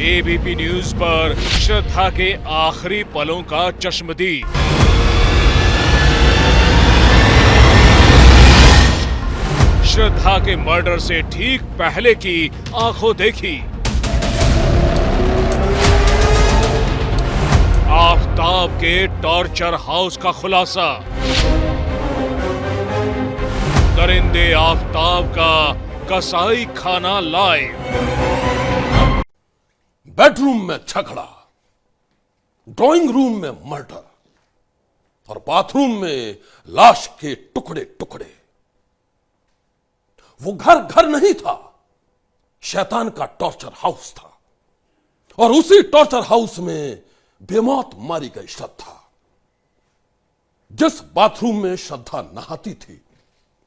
ABP news पर श्रद्धा के आखिरी पलों का चश्मदीद। श्रद्धा के मर्डर से ठीक पहले की आंखों देखी। आफताब के टॉर्चर हाउस का खुलासा। दरिंदे आफताब का कसाई खाना लाइव। बेडरूम में झगड़ा, ड्राइंग रूम में मर्डर और बाथरूम में लाश के टुकड़े टुकड़े। वो घर घर नहीं था, शैतान का टॉर्चर हाउस था। और उसी टॉर्चर हाउस में बेमौत मारी गई श्रद्धा। जिस बाथरूम में श्रद्धा नहाती थी,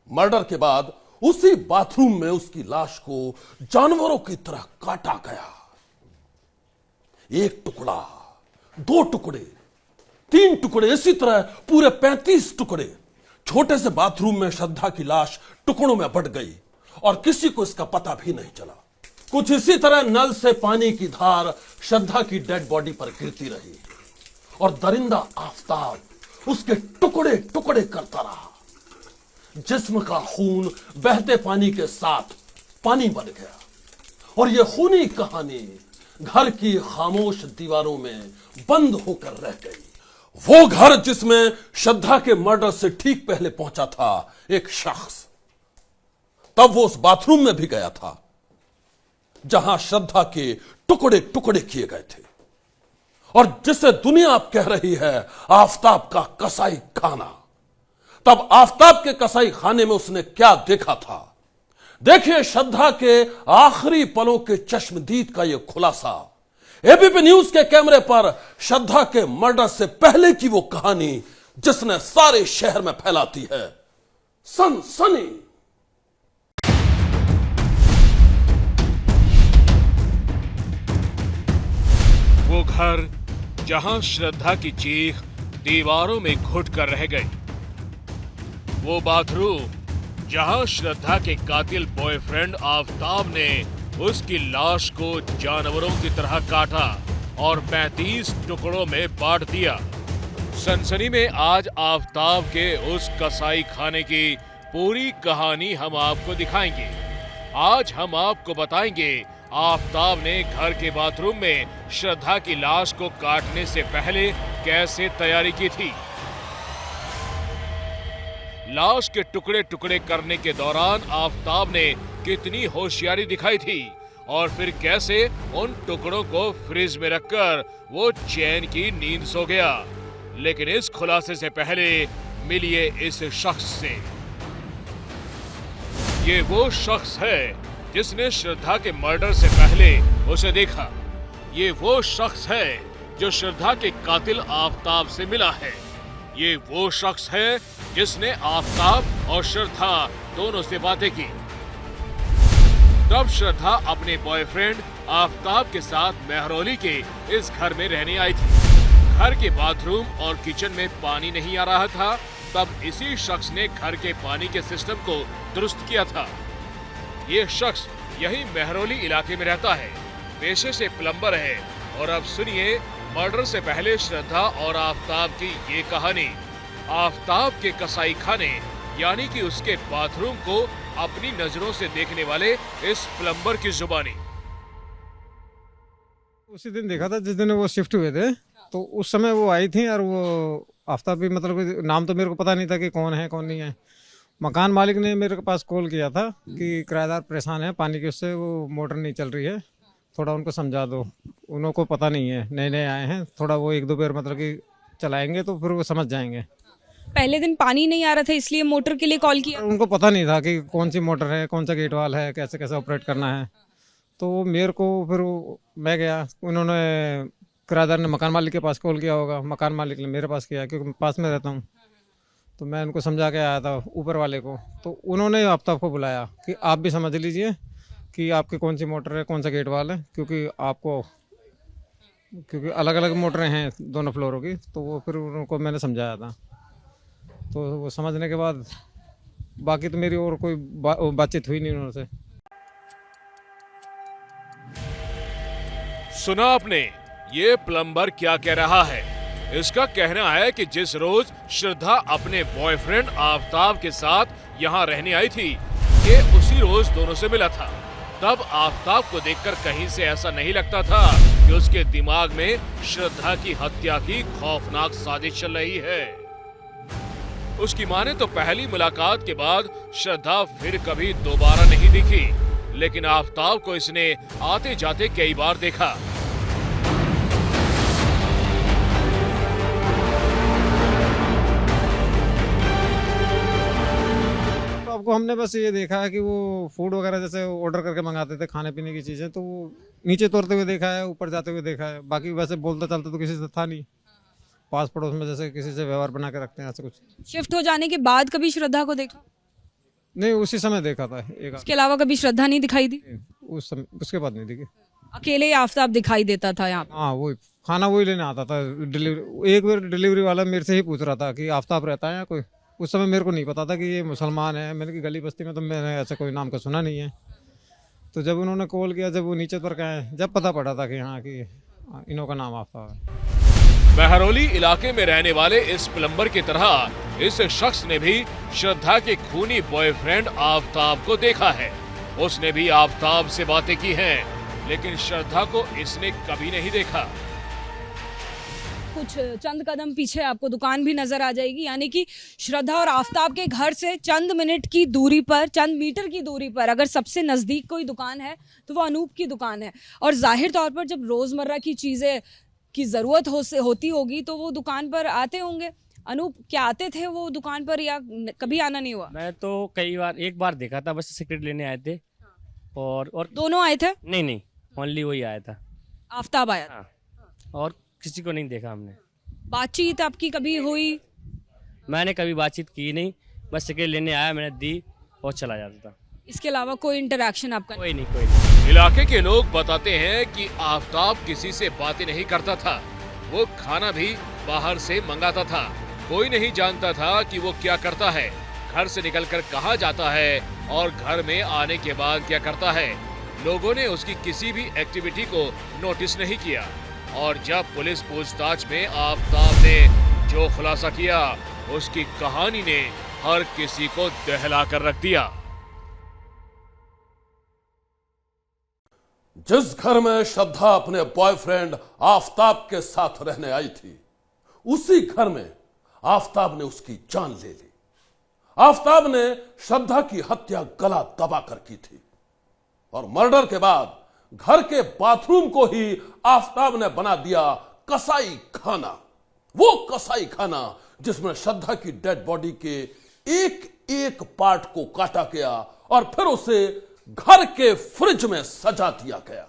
मर्डर के बाद उसी बाथरूम में उसकी लाश को जानवरों की तरह काटा गया। एक टुकड़ा, दो टुकड़े, तीन टुकड़े, इसी तरह पूरे 35 टुकड़े। छोटे से बाथरूम में श्रद्धा की लाश टुकड़ों में बट गई और किसी को इसका पता भी नहीं चला। कुछ इसी तरह नल से पानी की धार श्रद्धा की डेड बॉडी पर गिरती रही और दरिंदा आफताब उसके टुकड़े टुकड़े करता रहा। जिस्म का खून बहते पानी के साथ पानी बन गया और यह खूनी कहानी घर की खामोश दीवारों में बंद होकर रह गई। वो घर जिसमें श्रद्धा के मर्डर से ठीक पहले पहुंचा था एक शख्स, तब वो उस बाथरूम में भी गया था जहां श्रद्धा के टुकड़े टुकड़े किए गए थे और जिसे दुनिया अब कह रही है आफताब का कसाई खाना। तब आफताब के कसाई खाने में उसने क्या देखा था, देखिए श्रद्धा के आखिरी पलों के चश्मदीद का यह खुलासा। एबीपी न्यूज के कैमरे पर श्रद्धा के मर्डर से पहले की वो कहानी जिसने सारे शहर में फैलाती है सनसनी। वो घर जहां श्रद्धा की चीख दीवारों में घुट कर रह गई। वो बाथरूम जहां श्रद्धा के कातिल बॉयफ्रेंड आफताब ने उसकी लाश को जानवरों की तरह काटा और 35 टुकड़ों में बांट दिया। सनसनी में आज आफताब के उस कसाई खाने की पूरी कहानी हम आपको दिखाएंगे। आज हम आपको बताएंगे आफताब ने घर के बाथरूम में श्रद्धा की लाश को काटने से पहले कैसे तैयारी की थी। लाश के टुकड़े टुकड़े करने के दौरान आफताब ने कितनी होशियारी दिखाई थी और फिर कैसे उन टुकड़ों को फ्रिज में रखकर वो चैन की नींद सो गया। लेकिन इस खुलासे से पहले मिलिए इस शख्स से। ये वो शख्स है जिसने श्रद्धा के मर्डर से पहले उसे देखा। ये वो शख्स है जो श्रद्धा के कातिल आफताब से मिला है। ये वो शख्स है जिसने आफताब और श्रद्धा दोनों से बातें की। तब श्रद्धा अपने बॉयफ्रेंड आफताब के साथ मेहरौली के इस घर में रहने आई थी। घर के बाथरूम और किचन में पानी नहीं आ रहा था। तब इसी शख्स ने घर के पानी के सिस्टम को दुरुस्त किया था। ये शख्स यही मेहरौली इलाके में रहता है, पेशे से प्लम्बर है। और अब सुनिए मर्डर से पहले श्रद्धा और आफताब की ये कहानी। आफताब के कसाई खाने यानी कि उसके बाथरूम को अपनी नजरों से देखने वाले इस प्लम्बर की जुबानी। उसी दिन देखा था जिस दिन वो शिफ्ट हुए थे, तो उस समय वो आई थी और वो आफताब भी, मतलब नाम तो मेरे को पता नहीं था कि कौन है कौन नहीं है। मकान मालिक ने मेरे पास कॉल किया था कि किराएदार परेशान है पानी की, उससे वो मोटर नहीं चल रही है, थोड़ा उनको समझा दो। उनको पता नहीं है, नए नए आए हैं, थोड़ा वो एक दो बार मतलब कि चलाएंगे तो फिर वो समझ जाएंगे। पहले दिन पानी नहीं आ रहा था इसलिए मोटर के लिए कॉल किया। उनको पता नहीं था कि कौन सी मोटर है, कौन सा गेट वाल है, कैसे कैसे ऑपरेट करना है। तो मेरे को फिर मैं गया, उन्होंने किराएदार ने मकान मालिक के पास कॉल किया होगा, मकान मालिक ने मेरे पास किया क्योंकि पास में रहता हूँ। तो मैं उनको समझा के आया था ऊपर वाले को। तो उन्होंने आफताब को बुलाया कि आप भी समझ लीजिए कि आपकी कौन सी मोटर है, कौन सा गेट वाल है, क्योंकि अलग अलग मोटरें हैं दोनों फ्लोरों की। तो वो फिर उनको मैंने समझाया था। तो वो समझने के बाद बाकी तो मेरी और कोई बातचीत हुई नहीं उनसे। सुना आपने, ये प्लम्बर क्या कह रहा है। इसका कहना है कि जिस रोज श्रद्धा अपने बॉयफ्रेंड आफताब के साथ यहाँ रहने आई थी, ये उसी रोज दोनों से मिला था। तब आफताब को देखकर कहीं से ऐसा नहीं लगता था कि उसके दिमाग में श्रद्धा की हत्या की खौफनाक साजिश चल रही है। उसकी माने तो पहली मुलाकात के बाद श्रद्धा फिर कभी दोबारा नहीं दिखी, लेकिन आफताब को इसने आते जाते कई बार देखा। तो आपको हमने बस ये देखा है कि वो फूड वगैरह जैसे ऑर्डर करके मंगाते थे खाने पीने की चीज़ें, तो वो नीचे तोड़ते हुए देखा है, ऊपर जाते हुए देखा है। बाकी वैसे बोलता चलता तो किसी से था नहीं। पास पड़ोस में जैसे किसी से व्यवहार बना के रखते हैं, ऐसा कुछ शिफ्ट हो जाने के बाद कभी श्रद्धा को देखा? नहीं, उसी समय देखा था एक उसके अलावा कभी श्रद्धा नहीं दिखाई दी? उस समय, उसके बाद नहीं दिखी। अकेले आफताब दिखाई देता था यहाँ पे? हाँ, वही खाना वही लेने आता था। डिलीवरी एक बार डिलीवरी वाला मेरे से ही पूछ रहा था कि आफताब रहता है या कोई। उस समय मेरे को नहीं पता था कि ये मुसलमान है। मैंने कि गली बस्ती में तो मैंने ऐसा कोई नाम का सुना नहीं है। तो जब उन्होंने कॉल किया, जब वो नीचे पर गए, जब पता पड़ा था कि हाँ कि इन्हों का नाम आफताब है। बहरौली इलाके में रहने वाले इस प्लम्बर की तरह इस शख्स ने भी श्रद्धा के खूनी बॉयफ्रेंड आफताब को देखा है। उसने भी आफताब से बातें की हैं, लेकिन श्रद्धा को इसने कभी नहीं देखा। कुछ चंद कदम पीछे आपको दुकान भी नजर आ जाएगी, यानी कि श्रद्धा और आफताब के घर से चंद मिनट की दूरी पर, चंद मीटर की दूरी पर अगर सबसे नजदीक कोई दुकान है तो वो अनूप की दुकान है। और जाहिर तौर पर जब रोजमर्रा की चीजें की जरूरत होती होगी तो वो दुकान पर आते होंगे। अनूप, क्या आते थे वो दुकान पर या कभी आना नहीं हुआ? मैं तो कई बार, एक बार देखा था बस, सिगरेट लेने आए थे। और दोनों आए थे? नहीं, ओनली वही आया था। आफताब आया था? हाँ, और किसी को नहीं देखा हमने। बातचीत आपकी कभी हुई? मैंने कभी बातचीत की नहीं, बस सिगरेट लेने आया, मैंने दी और चला जाता था। इसके अलावा कोई इंटरेक्शन आपका? कोई नहीं। इलाके के लोग बताते हैं कि आफताब किसी से बातें नहीं करता था। वो खाना भी बाहर से मंगाता था। कोई नहीं जानता था कि वो क्या करता है, घर से निकलकर कहाँ जाता है और घर में आने के बाद क्या करता है। लोगों ने उसकी किसी भी एक्टिविटी को नोटिस नहीं किया। और जब पुलिस पूछताछ में आफताब ने जो खुलासा किया, उसकी कहानी ने हर किसी को दहला कर रख दिया। जिस घर में श्रद्धा अपने बॉयफ्रेंड आफताब के साथ रहने आई थी, उसी घर में आफताब ने उसकी जान ले ली। आफताब ने श्रद्धा की हत्या गला दबाकर की थी और मर्डर के बाद घर के बाथरूम को ही आफताब ने बना दिया कसाई खाना। वो कसाई खाना जिसमें श्रद्धा की डेड बॉडी के एक एक पार्ट को काटा गया और फिर उसे घर के फ्रिज में सजा दिया गया।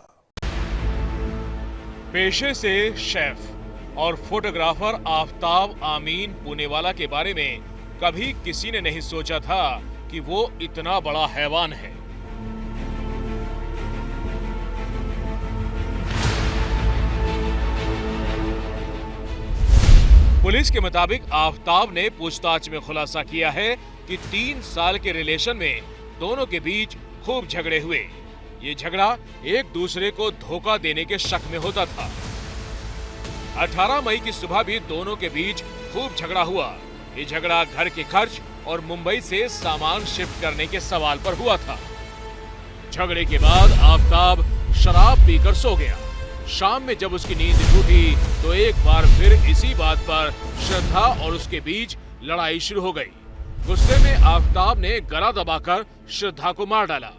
पेशे से शेफ और फोटोग्राफर आफताब आमीन पुनेवाला के बारे में कभी किसी ने नहीं सोचा था कि वो इतना बड़ा हैवान है। पुलिस के मुताबिक आफताब ने पूछताछ में खुलासा किया है कि 3 साल के रिलेशन में दोनों के बीच खूब झगड़े हुए। ये झगड़ा एक दूसरे को धोखा देने के शक में होता था। 18 मई की सुबह भी दोनों के बीच खूब झगड़ा हुआ। ये झगड़ा घर के खर्च और मुंबई से सामान शिफ्ट करने के सवाल पर हुआ था। झगड़े के बाद आफताब शराब पीकर सो गया। शाम में जब उसकी नींद टूटी तो एक बार फिर इसी बात पर श्रद्धा और उसके बीच लड़ाई शुरू हो गई। गुस्से में आफताब ने गला दबाकर श्रद्धा को मार डाला।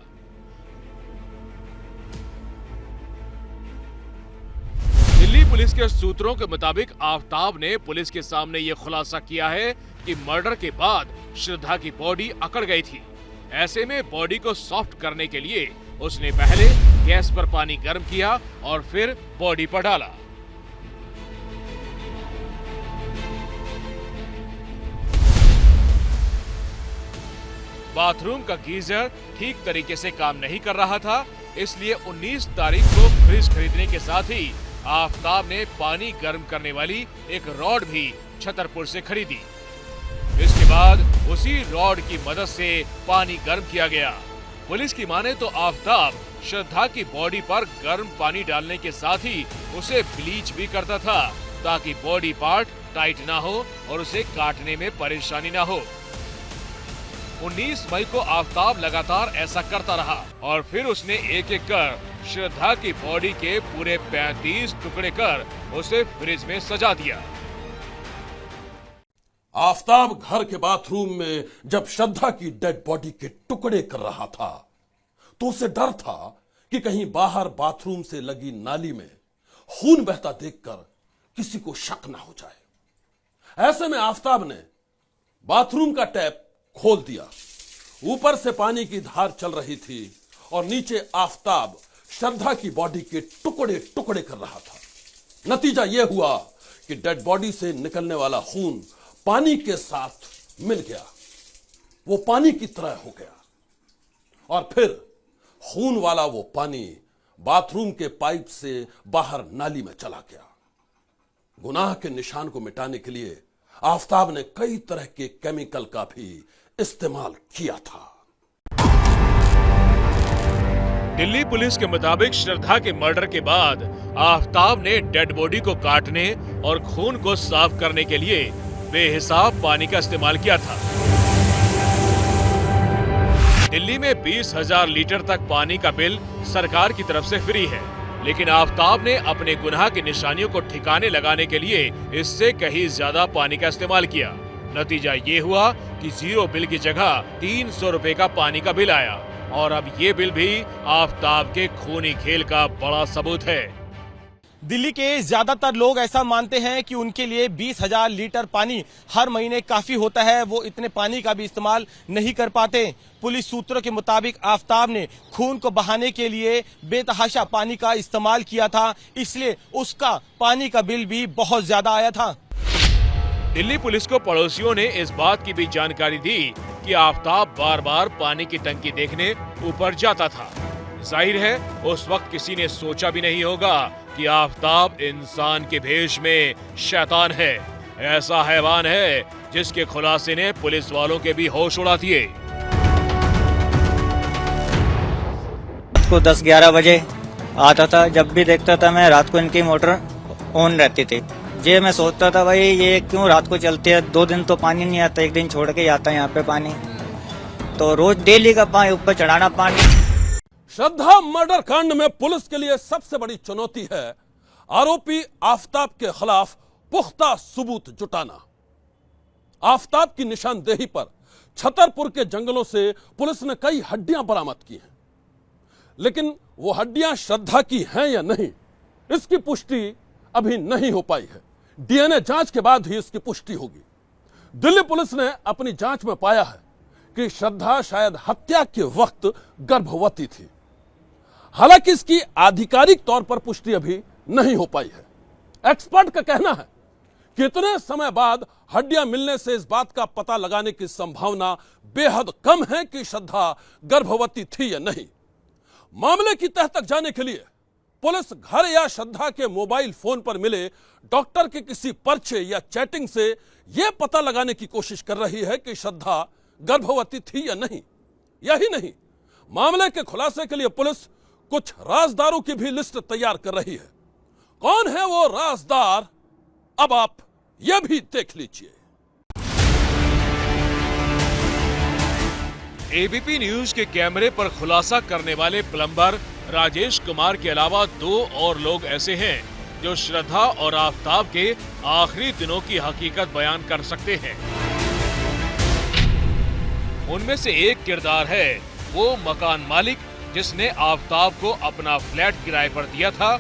दिल्ली पुलिस के सूत्रों के मुताबिक आफताब ने पुलिस के सामने यह खुलासा किया है कि मर्डर के बाद श्रद्धा की बॉडी अकड़ गई थी। ऐसे में बॉडी को सॉफ्ट करने के लिए उसने पहले गैस पर पानी गर्म किया और फिर बॉडी पर डाला। बाथरूम का गीजर ठीक तरीके से काम नहीं कर रहा था, इसलिए 19 तारीख को फ्रिज खरीदने के साथ ही आफताब ने पानी गर्म करने वाली एक रॉड भी छतरपुर से खरीदी। इसके बाद उसी रॉड की मदद से पानी गर्म किया गया पुलिस की माने तो आफताब श्रद्धा की बॉडी पर गर्म पानी डालने के साथ ही उसे ब्लीच भी करता था ताकि बॉडी पार्ट टाइट ना हो और उसे काटने में परेशानी ना हो। 19 मई को आफताब लगातार ऐसा करता रहा और फिर उसने एक एक कर श्रद्धा की बॉडी के पूरे 35 टुकड़े कर उसे फ्रिज में सजा दिया। आफताब घर के बाथरूम में जब श्रद्धा की डेड बॉडी के टुकड़े कर रहा था तो उसे डर था कि कहीं बाहर बाथरूम से लगी नाली में खून बहता देखकर किसी को शक ना हो जाए। ऐसे में आफताब ने बाथरूम का टैप खोल दिया। ऊपर से पानी की धार चल रही थी और नीचे आफताब श्रद्धा की बॉडी के टुकड़े टुकड़े कर रहा था। नतीजा यह हुआ कि डेड बॉडी से निकलने वाला खून पानी के साथ मिल गया, वो पानी की तरह हो गया और फिर खून वाला वो पानी बाथरूम के पाइप से बाहर नाली में चला गया। गुनाह के निशान को मिटाने के लिए आफताब ने कई तरह के केमिकल का भी इस्तेमाल किया था। दिल्ली पुलिस के मुताबिक श्रद्धा के मर्डर के बाद आफताब ने डेड बॉडी को काटने और खून को साफ करने के लिए बेहिसाब पानी का इस्तेमाल किया था। दिल्ली में 20,000 लीटर तक पानी का बिल सरकार की तरफ से फ्री है, लेकिन आफताब ने अपने गुनाह की निशानियों को ठिकाने लगाने के लिए इससे कहीं ज्यादा पानी का इस्तेमाल किया। नतीजा ये हुआ कि 0 बिल की जगह 300 रुपए का पानी का बिल आया और अब ये बिल भी आफताब के खूनी खेल का बड़ा सबूत है। दिल्ली के ज्यादातर लोग ऐसा मानते हैं कि उनके लिए 20,000 लीटर पानी हर महीने काफी होता है, वो इतने पानी का भी इस्तेमाल नहीं कर पाते। पुलिस सूत्रों के मुताबिक आफताब ने खून को बहाने के लिए बेतहाशा पानी का इस्तेमाल किया था, इसलिए उसका पानी का बिल भी बहुत ज्यादा आया था। दिल्ली पुलिस को पड़ोसियों ने इस बात की भी जानकारी दी कि आफताब बार बार पानी की टंकी देखने ऊपर जाता था। जाहिर है उस वक्त किसी ने सोचा भी नहीं होगा कि आफताब इंसान के भेष में शैतान है, ऐसा हैवान है जिसके खुलासे ने पुलिस वालों के भी होश उड़ा दिए। को 10-11 बजे आता था, जब भी देखता था मैं रात को इनकी मोटर ऑन रहती थी। ये मैं सोचता था भाई ये क्यों रात को चलती है, 2 दिन तो पानी नहीं आता, 1 दिन छोड़ के आता है यहाँ पे पानी, तो रोज डेली का पानी ऊपर चढ़ाना पानी। श्रद्धा मर्डर कांड में पुलिस के लिए सबसे बड़ी चुनौती है आरोपी आफताब के खिलाफ पुख्ता सबूत जुटाना। आफताब की निशानदेही पर छतरपुर के जंगलों से पुलिस ने कई हड्डियां बरामद की हैं, लेकिन वो हड्डियां श्रद्धा की हैं या नहीं, इसकी पुष्टि अभी नहीं हो पाई है। डीएनए जांच के बाद ही इसकी पुष्टि होगी। दिल्ली पुलिस ने अपनी जांच में पाया है कि श्रद्धा शायद हत्या के वक्त गर्भवती थी। हालांकि इसकी आधिकारिक तौर पर पुष्टि अभी नहीं हो पाई है। एक्सपर्ट का कहना है कि इतने समय बाद हड्डियां मिलने से इस बात का पता लगाने की संभावना बेहद कम है कि श्रद्धा गर्भवती थी या नहीं। मामले की तह तक जाने के लिए पुलिस घर या श्रद्धा के मोबाइल फोन पर मिले डॉक्टर के किसी पर्चे या चैटिंग से यह पता लगाने की कोशिश कर रही है कि श्रद्धा गर्भवती थी या नहीं। यही नहीं, मामले के खुलासे के लिए पुलिस कुछ राजदारों की भी लिस्ट तैयार कर रही है। कौन है वो राजदार, अब आप यह भी देख लीजिए। एबीपी न्यूज के कैमरे पर खुलासा करने वाले प्लम्बर राजेश कुमार के अलावा 2 और लोग ऐसे हैं जो श्रद्धा और आफताब के आखिरी दिनों की हकीकत बयान कर सकते हैं। उनमें से एक किरदार है वो मकान मालिक जिसने आफताब को अपना फ्लैट किराए पर दिया था,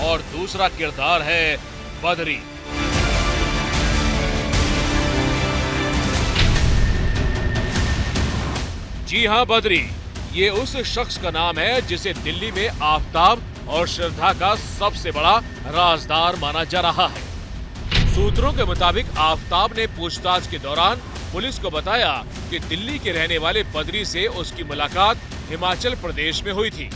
और दूसरा किरदार है बदरी। जी हां, बदरी ये उस शख्स का नाम है जिसे दिल्ली में आफताब और श्रद्धा का सबसे बड़ा राजदार माना जा रहा है। सूत्रों के मुताबिक आफताब ने पूछताछ के दौरान पुलिस को बताया कि दिल्ली के रहने वाले बदरी से उसकी मुलाकात हिमाचल प्रदेश में हुई थी।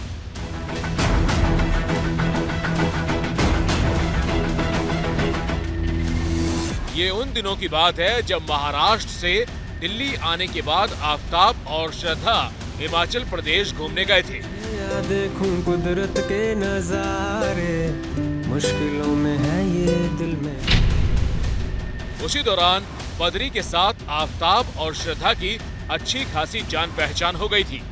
ये उन दिनों की बात है जब महाराष्ट्र से दिल्ली आने के बाद आफताब और श्रद्धा हिमाचल प्रदेश घूमने गए थे। या देखूं कुदरत के नजारे, मुश्किलों में है ये दिल में। उसी दौरान बद्री के साथ आफताब और श्रद्धा की अच्छी खासी जान पहचान हो गई थी।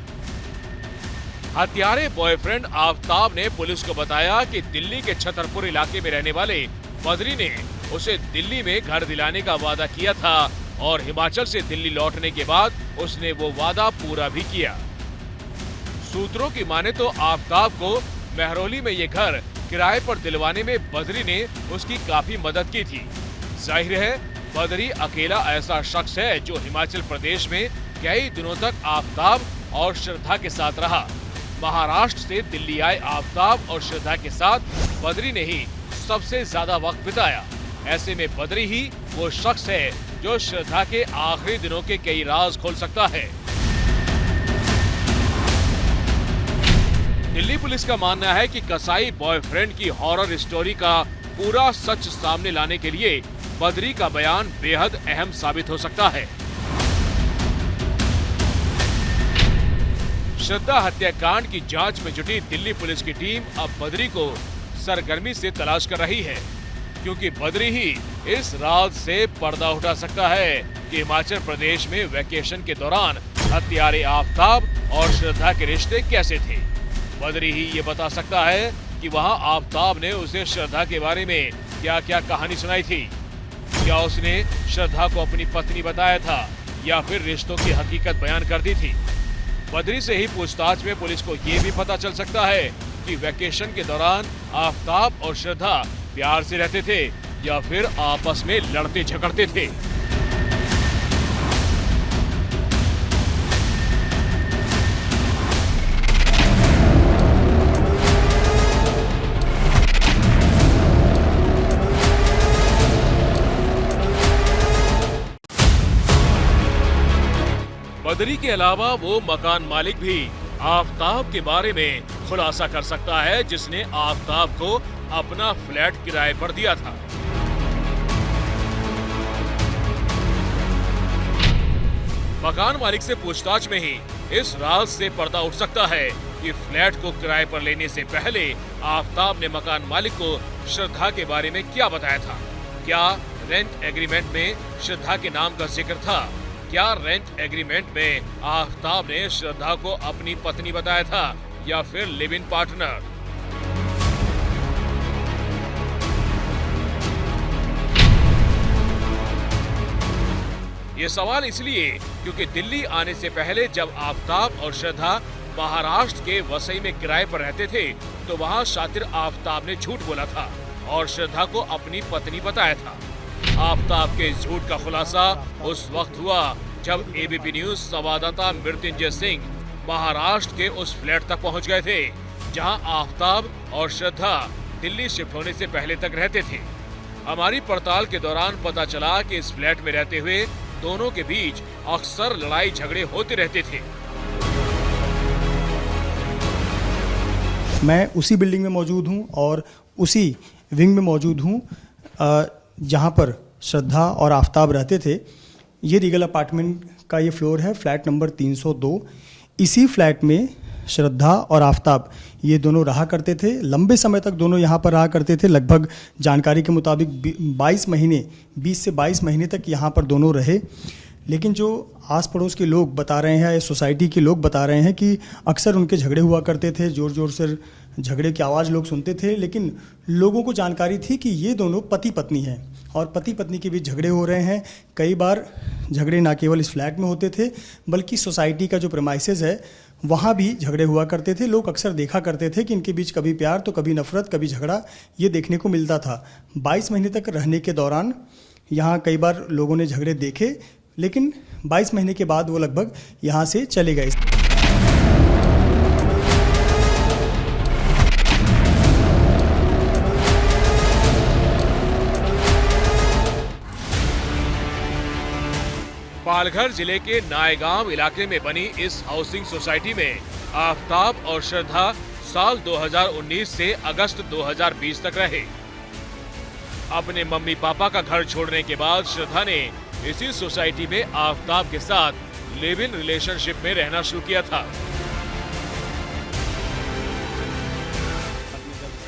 हत्यारे बॉयफ्रेंड आफताब ने पुलिस को बताया कि दिल्ली के छतरपुर इलाके में रहने वाले बद्री ने उसे दिल्ली में घर दिलाने का वादा किया था और हिमाचल से दिल्ली लौटने के बाद उसने वो वादा पूरा भी किया। सूत्रों की माने तो आफताब को महरौली में ये घर किराए पर दिलवाने में बद्री ने उसकी काफी मदद की थी। जाहिर है बद्री अकेला ऐसा शख्स है जो हिमाचल प्रदेश में कई दिनों तक आफताब और श्रद्धा के साथ रहा। महाराष्ट्र से दिल्ली आए आफताब और श्रद्धा के साथ बद्री ने ही सबसे ज्यादा वक्त बिताया। ऐसे में बद्री ही वो शख्स है जो श्रद्धा के आखिरी दिनों के कई राज खोल सकता है। दिल्ली पुलिस का मानना है कि कसाई बॉयफ्रेंड की हॉरर स्टोरी का पूरा सच सामने लाने के लिए बद्री का बयान बेहद अहम साबित हो सकता है। श्रद्धा हत्याकांड की जांच में जुटी दिल्ली पुलिस की टीम अब बद्री को सरगर्मी से तलाश कर रही है, क्योंकि बद्री ही इस राज से पर्दा उठा सकता है कि हिमाचल प्रदेश में वैकेशन के दौरान हत्यारे आफताब और श्रद्धा के रिश्ते कैसे थे। बद्री ही ये बता सकता है कि वहां आफताब ने उसे श्रद्धा के बारे में क्या क्या कहानी सुनाई थी। क्या उसने श्रद्धा को अपनी पत्नी बताया था या फिर रिश्तों की हकीकत बयान कर दी थी। बद्री से ही पूछताछ में पुलिस को ये भी पता चल सकता है कि वैकेशन के दौरान आफताब और श्रद्धा प्यार से रहते थे या फिर आपस में लड़ते झगड़ते थे। बद्री के अलावा वो मकान मालिक भी आफताब के बारे में खुलासा कर सकता है जिसने आफताब को अपना फ्लैट किराए पर दिया था। मकान मालिक से पूछताछ में ही इस राज से पर्दा उठ सकता है कि फ्लैट को किराए पर लेने से पहले आफताब ने मकान मालिक को श्रद्धा के बारे में क्या बताया था। क्या रेंट एग्रीमेंट में श्रद्धा के नाम का जिक्र था? क्या रेंट एग्रीमेंट में आफताब ने श्रद्धा को अपनी पत्नी बताया था या फिर लिव इन पार्टनर? ये सवाल इसलिए क्योंकि दिल्ली आने से पहले जब आफताब और श्रद्धा महाराष्ट्र के वसई में किराए पर रहते थे तो वहां शातिर आफताब ने झूठ बोला था और श्रद्धा को अपनी पत्नी बताया था। आफताब के झूठ का खुलासा उस वक्त हुआ जब एबीपी न्यूज संवाददाता मृत्युंजय सिंह महाराष्ट्र के उस फ्लैट तक पहुंच गए थे जहां आफताब और श्रद्धा दिल्ली शिफ्ट होने से पहले तक रहते थे। हमारी पड़ताल के दौरान पता चला कि इस फ्लैट में रहते हुए दोनों के बीच अक्सर लड़ाई झगड़े होते रहते थे। मैं उसी बिल्डिंग में मौजूद हूं और उसी विंग में मौजूद हूं जहां पर श्रद्धा और आफताब रहते थे। ये रीगल अपार्टमेंट का ये फ्लोर है, फ्लैट नंबर 302। इसी फ्लैट में श्रद्धा और आफताब ये दोनों रहा करते थे। लंबे समय तक दोनों यहाँ पर रहा करते थे। लगभग जानकारी के मुताबिक 20 से 22 महीने तक यहाँ पर दोनों रहे। लेकिन जो आस पड़ोस के लोग बता रहे हैं, सोसाइटी के लोग बता रहे हैं कि अक्सर उनके झगड़े हुआ करते थे, ज़ोर ज़ोर से झगड़े की आवाज़ लोग सुनते थे। लेकिन लोगों को जानकारी थी कि ये दोनों पति पत्नी हैं और पति पत्नी के बीच झगड़े हो रहे हैं। कई बार झगड़े ना केवल इस फ्लैट में होते थे बल्कि सोसाइटी का जो प्रेमाइसेस है वहाँ भी झगड़े हुआ करते थे। लोग अक्सर देखा करते थे कि इनके बीच कभी प्यार तो कभी नफरत, कभी झगड़ा, ये देखने को मिलता था। 22 महीने तक रहने के दौरान यहाँ कई बार लोगों ने झगड़े देखे, लेकिन 22 महीने के बाद वो लगभग यहाँ से चले गए। पालघर जिले के नायगांव इलाके में बनी इस हाउसिंग सोसाइटी में आफताब और श्रद्धा साल 2019 से अगस्त 2020 तक रहे। अपने मम्मी पापा का घर छोड़ने के बाद श्रद्धा ने इसी सोसाइटी में आफताब के साथ लिव इन रिलेशनशिप में रहना शुरू किया था।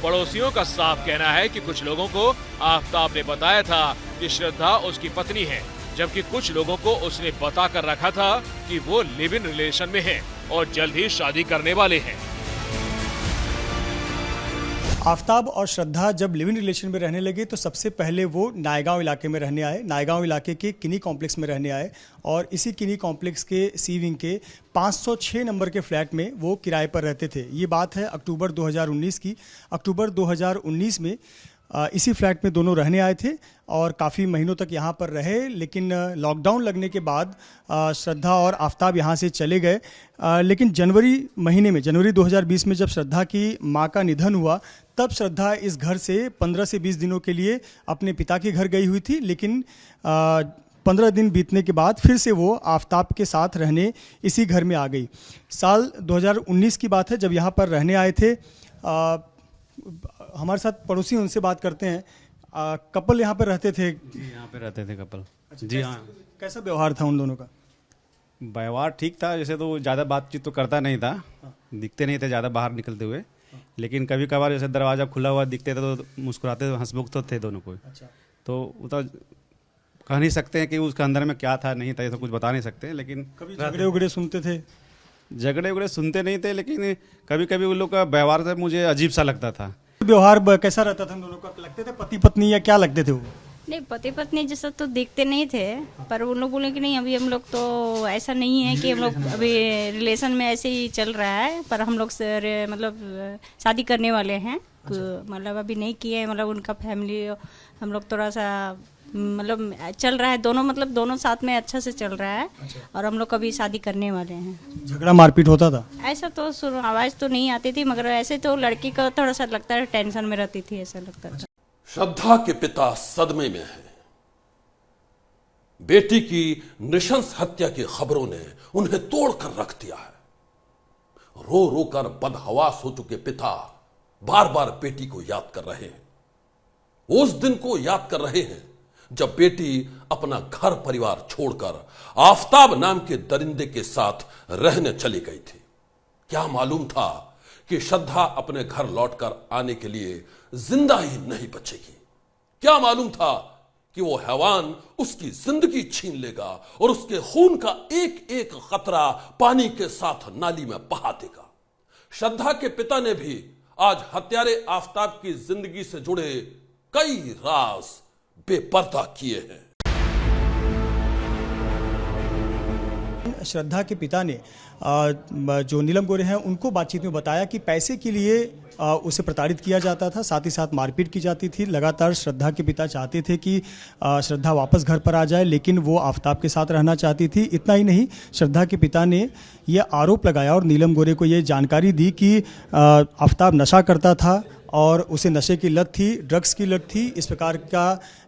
पड़ोसियों का साफ कहना है कि कुछ लोगों को आफताब ने बताया था कि श्रद्धा उसकी पत्नी है, जबकि कुछ लोगों को उसने बता कर रखा था कि वो लिव इन रिलेशन में है और जल्द ही शादी करने वाले हैं। आफताब और श्रद्धा जब लिव इन रिलेशन में रहने लगे तो सबसे पहले वो नायगांव इलाके में रहने आए। नायगांव इलाके के किनी कॉम्प्लेक्स में रहने आए और इसी किनी कॉम्प्लेक्स के सी विंग के 506 नंबर के फ्लैट में वो किराए पर रहते थे। ये बात है अक्टूबर 2019 की। अक्टूबर 2019 में इसी फ्लैट में दोनों रहने आए थे और काफ़ी महीनों तक यहाँ पर रहे, लेकिन लॉकडाउन लगने के बाद श्रद्धा और आफताब यहाँ से चले गए। लेकिन जनवरी महीने में, जनवरी 2020 में जब श्रद्धा की मां का निधन हुआ, तब श्रद्धा इस घर से 15 से 20 दिनों के लिए अपने पिता के घर गई हुई थी। लेकिन 15 दिन बीतने के बाद फिर से वो आफताब के साथ रहने इसी घर में आ गई। साल 2019 की बात है जब यहाँ पर रहने आए थे। हमारे साथ पड़ोसी, उनसे बात करते हैं। कपल यहाँ पर रहते थे? यहाँ पे रहते थे कपल। अच्छा, जी हाँ। कैसा व्यवहार था उन दोनों का? व्यवहार ठीक था, जैसे तो ज़्यादा बातचीत तो करता नहीं था, दिखते नहीं थे ज़्यादा बाहर निकलते हुए, लेकिन कभी कभार जैसे दरवाज़ा खुला हुआ दिखते थे तो मुस्कुराते हंसमुख तो थे दोनों को। अच्छा। तो वो तो कह नहीं सकते हैं कि उसके अंदर में क्या था नहीं था, ये तो कुछ बता नहीं सकते, लेकिन कभी झगड़े उगड़े सुनते थे? झगड़े उगड़े सुनते नहीं थे, लेकिन कभी कभी उन लोग का व्यवहार से मुझे अजीब सा लगता था। व्यवहार कैसा रहता था उन दोनों का? लगते थे पति पत्नी या क्या लगते थे वो? नहीं, पति पत्नी जैसा तो दिखते नहीं थे, पर उन लोग बोले कि नहीं अभी हम लोग तो ऐसा नहीं है कि हम लोग अभी रिलेशन में ऐसे ही चल रहा है, पर हम लोग मतलब शादी करने वाले हैं। मतलब अभी नहीं किए हैं, मतलब उनका फैमिली हम लोग थोड़ा सा मतलब चल रहा है, दोनों मतलब दोनों साथ में अच्छा से चल रहा है। और हम लोग कभी शादी करने वाले हैं। झगड़ा मारपीट होता था? ऐसा तो आवाज़ तो नहीं आती थी, मगर ऐसे तो लड़की को थोड़ा सा लगता है टेंशन में रहती थी, ऐसा लगता था। श्रद्धा के पिता सदमे में हैं। बेटी की नृशंस हत्या की खबरों ने उन्हें तोड़कर रख दिया है। रो रो कर बदहवास हो चुके पिता बार बार बेटी को याद कर रहे हैं। उस दिन को याद कर रहे हैं जब बेटी अपना घर परिवार छोड़कर आफताब नाम के दरिंदे के साथ रहने चली गई थी। क्या मालूम था कि श्रद्धा अपने घर लौटकर आने के लिए जिंदा ही नहीं बचेगी। क्या मालूम था कि वो हैवान उसकी जिंदगी छीन लेगा और उसके खून का एक एक कतरा पानी के साथ नाली में बहा देगा। श्रद्धा के पिता ने भी आज हत्यारे आफताब की जिंदगी से जुड़े कई राज बेपर्दा किए हैं। श्रद्धा के पिता ने जो नीलम गोरे हैं उनको बातचीत में बताया कि पैसे के लिए उसे प्रताड़ित किया जाता था, साथ ही साथ मारपीट की जाती थी। लगातार श्रद्धा के पिता चाहते थे कि श्रद्धा वापस घर पर आ जाए, लेकिन वो आफताब के साथ रहना चाहती थी। इतना ही नहीं, श्रद्धा के पिता ने यह आरोप लगाया और नीलम गोरे को ये जानकारी दी कि आफताब नशा करता था और उसे नशे की लत थी, ड्रग्स की लत थी। इस प्रकार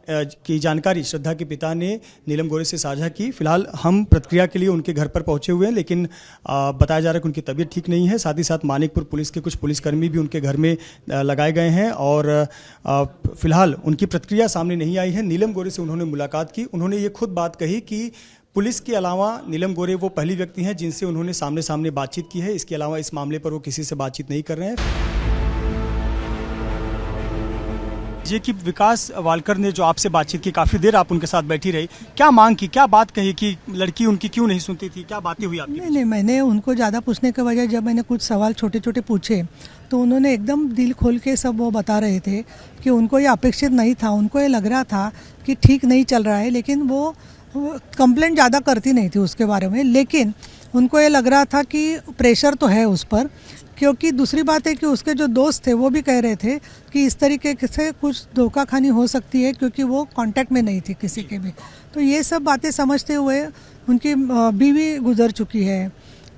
की जानकारी श्रद्धा के पिता ने नीलम गोरे से साझा की। फिलहाल हम प्रतिक्रिया के लिए उनके घर पर पहुंचे हुए हैं, लेकिन बताया जा रहा है कि उनकी तबीयत ठीक नहीं है। साथ ही साथ मानिकपुर पुलिस के कुछ पुलिसकर्मी भी उनके घर में लगाए गए हैं और फिलहाल उनकी प्रतिक्रिया सामने नहीं आई है। नीलम गोरे से उन्होंने मुलाकात की। उन्होंने ये खुद बात कही कि पुलिस के अलावा नीलम गोरे वो पहली व्यक्ति हैं जिनसे उन्होंने सामने सामने बातचीत की है। इसके अलावा इस मामले पर वो किसी से बातचीत नहीं कर रहे हैं। ये कि विकास वालकर ने जो आपसे बातचीत की, काफ़ी देर आप उनके साथ बैठी रही, क्या मांग की, क्या बात कही कि लड़की उनकी क्यों नहीं सुनती थी, क्या बातें हुई आपकी? नहीं, मैंने उनको ज़्यादा पूछने के बजाय जब मैंने कुछ सवाल छोटे छोटे पूछे तो उन्होंने एकदम दिल खोल के सब वो बता रहे थे कि उनको ये अपेक्षित नहीं था। उनको ये लग रहा था कि ठीक नहीं चल रहा है, लेकिन वो कंप्लेंट ज़्यादा करती नहीं थी उसके बारे में। लेकिन उनको ये लग रहा था कि प्रेशर तो है उस पर, क्योंकि दूसरी बात है कि उसके जो दोस्त थे वो भी कह रहे थे कि इस तरीके से कुछ धोखाखानी हो सकती है, क्योंकि वो कांटेक्ट में नहीं थी किसी के भी। तो ये सब बातें समझते हुए, उनकी बीवी गुजर चुकी है,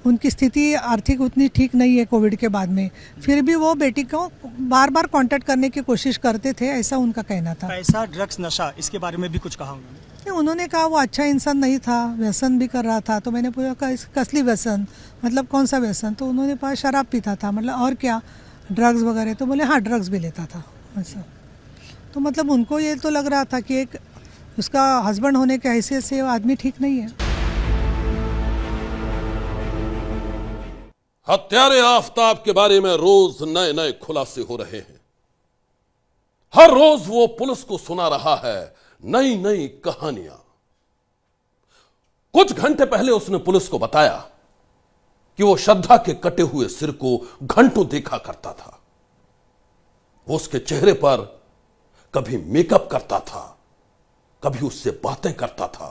उनकी स्थिति आर्थिक उतनी ठीक नहीं है कोविड के बाद में, फिर भी वो बेटी को बार बार कांटेक्ट करने की कोशिश करते थे, ऐसा उनका कहना था। पैसा, ड्रग्स, नशा, इसके बारे में भी कुछ कहा उन्होंने कहा वो अच्छा इंसान नहीं था, व्यसन भी कर रहा था। तो मैंने पूछा कसली व्यसन, मतलब कौन सा व्यसन? तो उन्होंने कहा शराब पीता था। मतलब और क्या, ड्रग्स वगैरह? तो बोले हाँ ड्रग्स भी लेता था ऐसा। तो मतलब उनको ये तो लग रहा था कि एक उसका हस्बैंड होने के हैसियत से वो आदमी ठीक नहीं है। हत्यारे आफताब के बारे में रोज नए नए खुलासे हो रहे हैं। हर रोज वो पुलिस को सुना रहा है नई नई कहानियां। कुछ घंटे पहले उसने पुलिस को बताया कि वो श्रद्धा के कटे हुए सिर को घंटों देखा करता था। वो उसके चेहरे पर कभी मेकअप करता था, कभी उससे बातें करता था,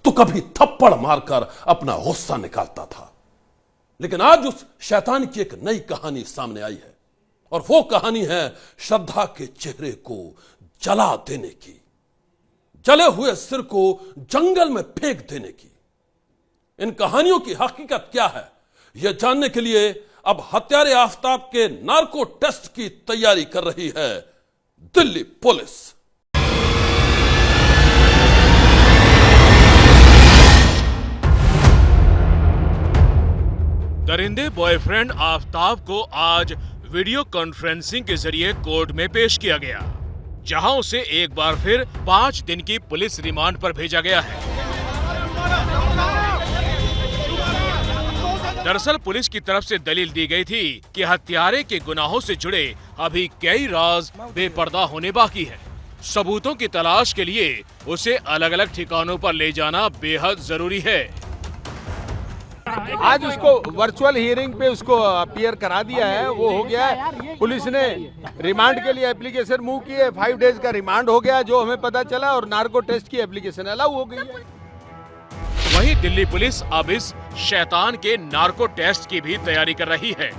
तो कभी थप्पड़ मारकर अपना गुस्सा निकालता था। लेकिन आज उस शैतान की एक नई कहानी सामने आई है, और वो कहानी है श्रद्धा के चेहरे को जला देने की, जले हुए सिर को जंगल में फेंक देने की। इन कहानियों की हकीकत क्या है, यह जानने के लिए अब हत्यारे आफताब के नार्को टेस्ट की तैयारी कर रही है दिल्ली पुलिस। दरिंदे बॉयफ्रेंड आफताब को आज वीडियो कॉन्फ्रेंसिंग के जरिए कोर्ट में पेश किया गया, जहां उसे एक बार फिर 5 दिन की पुलिस रिमांड पर भेजा गया है। दरअसल पुलिस की तरफ से दलील दी गई थी कि हत्यारे के गुनाहों से जुड़े अभी कई राज बेपर्दा होने बाकी है। सबूतों की तलाश के लिए उसे अलग अलग ठिकानों पर ले जाना बेहद जरूरी है। आज उसको वर्चुअल हियरिंग पे उसको अपीयर करा दिया है, वो हो गया है। पुलिस ने रिमांड के लिए एप्लीकेशन मूव की है, 5 डेज का रिमांड हो गया जो हमें पता चला, और नार्को टेस्ट की एप्लीकेशन अलाउ हो गई है। वहीं दिल्ली पुलिस अब इस शैतान के नार्को टेस्ट की भी तैयारी कर रही है।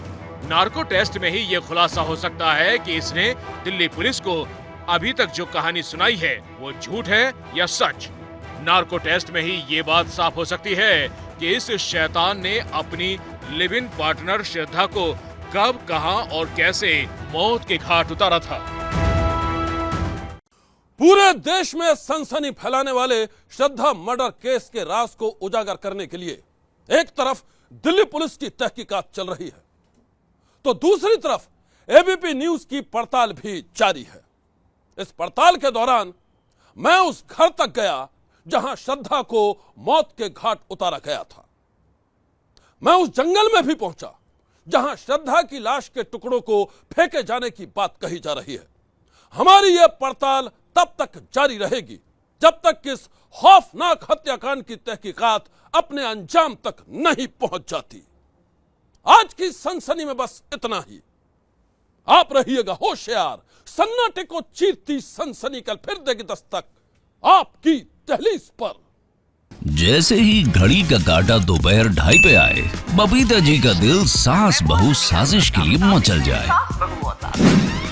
नार्को टेस्ट में ही ये खुलासा हो सकता है कि इसने दिल्ली पुलिस को अभी तक जो कहानी सुनाई है वो झूठ है या सच। नार्को टेस्ट में ही ये बात साफ हो सकती है कि इस शैतान ने अपनी लिव इन पार्टनर श्रद्धा को कब, कहां और कैसे मौत के घाट उतारा था। पूरे देश में सनसनी फैलाने वाले श्रद्धा मर्डर केस के राज को उजागर करने के लिए एक तरफ दिल्ली पुलिस की तहकीकात चल रही है, तो दूसरी तरफ एबीपी न्यूज की पड़ताल भी जारी है। इस पड़ताल के दौरान मैं उस घर तक गया जहां श्रद्धा को मौत के घाट उतारा गया था। मैं उस जंगल में भी पहुंचा जहां श्रद्धा की लाश के टुकड़ों को फेंके जाने की बात कही जा रही है। हमारी यह पड़ताल तब तक जारी रहेगी जब तक कि इस खौफनाक हत्याकांड की तहकीकात अपने अंजाम तक नहीं पहुंच जाती। आज की सनसनी में बस इतना ही। आप रहिएगा होशियार, सन्नाटे को चीरती सनसनी कल फिर देगी दस्तक आपकी दहलीज पर। जैसे ही घड़ी का काटा दोपहर 2:30 पे आए, बबीता जी का दिल सास बहू साजिश के लिए मचल जाए।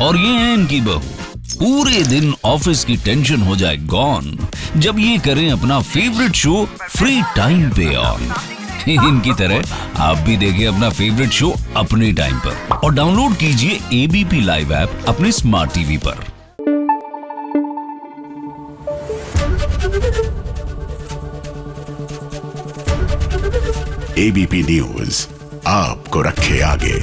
और ये है इनकी बहू, पूरे दिन ऑफिस की टेंशन हो जाए गॉन जब ये करें अपना फेवरेट शो फ्री टाइम पे ऑन। इनकी तरह आप भी देखें अपना फेवरेट शो अपने टाइम पर और डाउनलोड कीजिए एबीपी लाइव ऐप अपने स्मार्ट टीवी पर। एबीपी न्यूज आपको रखे आगे।